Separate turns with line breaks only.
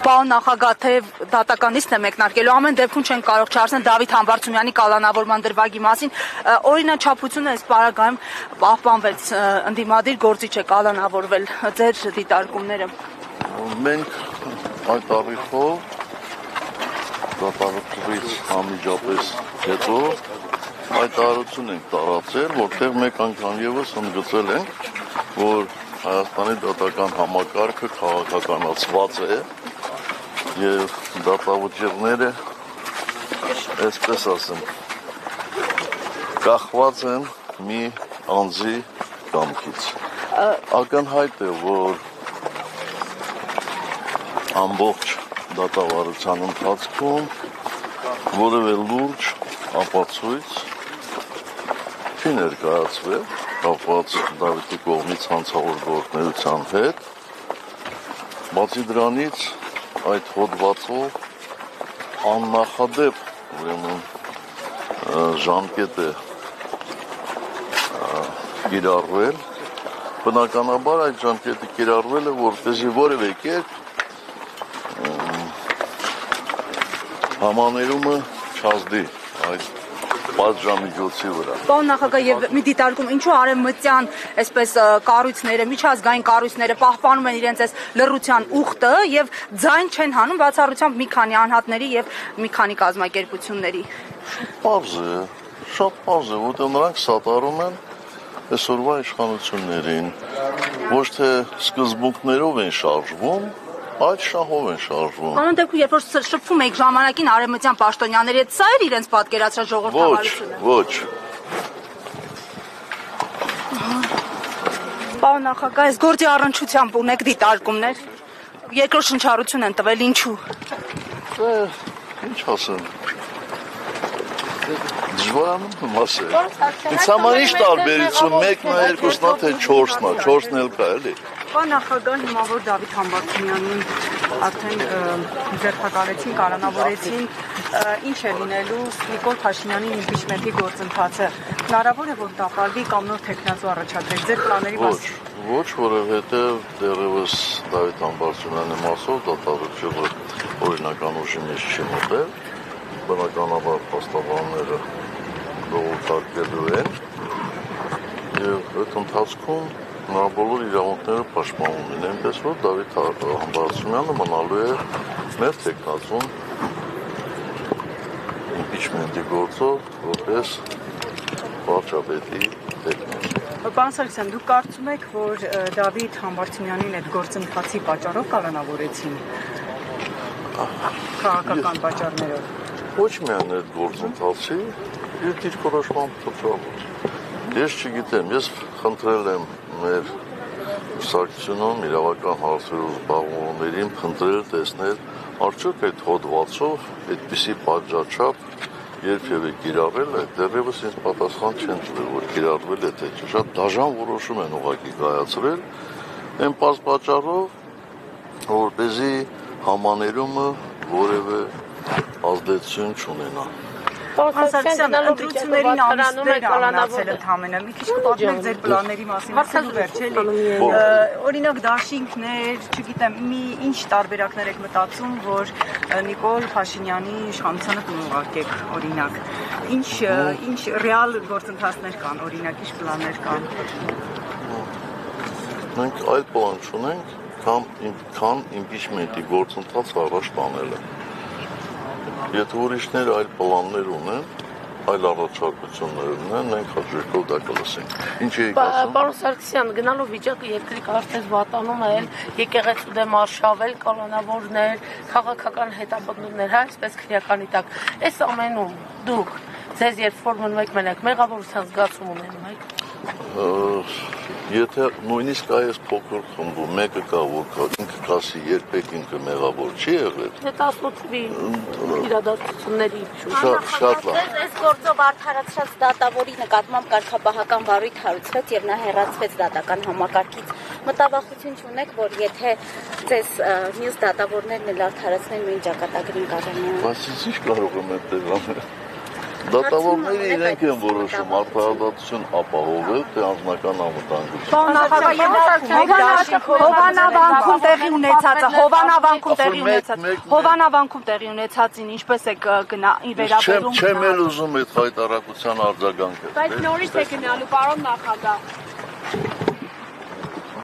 Պարոն նախագահ, թեև դատականիցն է մեկնարկելու, ամեն դեպքում չեն կարող չարսնել Դավիթ Համբարձումյանի կալանավորման դրվագի մասին։ Օրինաչափությունը այս պարագայում պահպանվեց, ընդդիմադիր գործիչ է կալանավորվել, ձեր դիտարկումները։
Մենք այդ առիթով դատավարից անմիջապես հետո հայտարարություն ենք տարածել, որտեղ մեկ անգամ ևս ընդգծել ենք, որ Հայաստանի դատական համակարգը քաղաքականացված է եւ դատավճիռները, այսպես ասեմ, կախված են մի անձի կամքից։ Ակնհայտ է, որ ամբողջ դատավարության ընթացքում որևէ լուրջ ապացույց չի ներկայացվել կապված Դավիթի կողմից հանցավոր գործունեության հետ, բացի դրանից այդ հոդվածով աննախադեպ ժամկետ է կիրառվել, բնականաբար այդ ժամկետը կիրառվել է, որպեսզի որևէ կերպ համաներումը չազդի այդ պատժամիջոցի վրա։
Պարոն նախագահ, եւ մի դիտարկում, ինչու արևմտյան այսպես կառույցները, միջազգային կառույցները պահպանում են իրենց այս լռության ուխտը եւ ձայն չեն հանում բացառությամբ մի քանի անհատների եւ մի քանի կազմակերպությունների։
Շատ պարզ է, որտեղ նրանք սատարում են այսօրվա իշխանություններին, ոչ թե սկզբունքներով են շարժվում, այդ շահով են շարժվում։
Անոնց դեպքում, երբ որ շփվում եք ժամանակին արևմտյան պաշտոնյաների հետ, սա էր իրենց պատկերացրած ժողովրդավարությունը։
Ոչ։
Պարոն նախագահ, այս գործի առնչությամբ ունեք դիտարկումներ, երկրորդ շնչառություն են տվել, ինչու։
Ինչ ասեմ։ Դժվարանում ասել։ Ինձ համար ինչ տարբերություն, մեկն է, երկուսն է, թե չորսն է, չորսն էլ կա, էլի։
Պարոն նախագահ, հիմա որ Դավիթ Համբարձումյանին արդեն ձերբակալեցին, կալանավորեցին, ինչ է լինելու Նիկոլ Փաշինյանի իմպիչմենտի գործընթացը։ Հնարավոր է, որ տապալվի կամ նոր թեկնածու առաջադրեք, ձեր պլանների մասին։
Ոչ, որովհետև դեռևս Դավիթ Համբարձումյանի մասով դատավճիռը օրինական ուժի մեջ չի մտել, բնականաբար փաստաբանները դողոքարկելու են եւ այդ ընթացքում նրա բոլոր իրավունքները պաշտպանվում են, այնպես որ Դավիթ Համբարձումյանը մնալու է մեր թեկնածուն իմպիչմենտի գործով որպես վարչապետի թեկնածու։
Պարոն Սարգսյան, դուք կարծում եք, որ Դավիթ Համբարձումյանին այդ գործընթացի պատճառով կալանավորեցին քաղաքական պատճառներով։
Ոչ միայն այդ գործընթացի, իր դիրքորոշման պատճառով։ Ես չգիտեմ, ես խնդրել եմ մեր սարքությունում իրավական հարցերով զբաղվողներին խնդրել տեսնել, արդյոք այդ հոդվածով այդպիսի պատժաչափ երբևէ կիրառել է, դեռևս ինձ պատասխան չեն տվել, որ կիրառվել է թե չէ, շատ դաժան որոշում են ուղղակի կայացրել, այն պարզ պատճառով, որպեսզի համաներումը որևէ ազդեցություն չունենա։
Պարոն Սարգսյան, ընտրություններին ամիսներ ամնացել ընդամենը, մի քիչ կպատմեք ձեր պլանների մասին, ասելու վերջ էլի։ Օրինակ դաշինքներ, չգիտեմ, ինչ տարբերակներ եք մտածում, որ Նիկոլ Փաշինյանի իշխանությանը կուղարկեք, օրինակ։ Ինչ ռեալ գործընթացներ կան, օրինակ, ինչ պլաններ կան։
Մենք այլ պլան չունենք, քան իմպիչմենտի գործընթացը առաջ տանելը։ Եթե ուրիշներ այլ պլաններ ունեն, այլ առաջարկություններ ունեն, մենք հաջորդով դա կլսենք։ Ինչ եք ասում։
Պարոն Սարգսյան, գնալով վիճակը երկրի կարծես վատանում է, եկեղեցու դեմ արշավել, կալանավորներ, քաղաքական հետապնդումներ, այսպես քրեականի տակ։ Այս ամենում դուք ձեզ երբ որ մնեք մենակ մեղավորության զգացում ունենում եք։
Եթե նույնիսկ այս փոքր խմբում մեկը կա, որ ինքը կասի երբեք ինքը մեղավոր չի եղել։
18-ի իրադարձությունների
շատ լավ։
Այս գործով արդարացած դատավորի նկատմամբ կարգապահական վարույթ հարուցվեց եւ նա հեռացվեց դատական համակարգից։ Մտավախություն չունեք, որ եթե ձեզ մյուս դատավորներն էլ արդարացնեն նույն ճակատագրին կարողանան։
Բայց ինչ կարող եմ այդտեղ անել։ Դատավորները իրենք են որոշում արդարադատություն ապահովել, թե անձնական անվտանգություն։
Հովանավանքում տեղի ունեցածին ինչպես է վերաբերում։
Չեմ էլ ուզում այդ հայտարարության արձագանքը։
Բայց նորից է գնալու, պարոն նախագահ։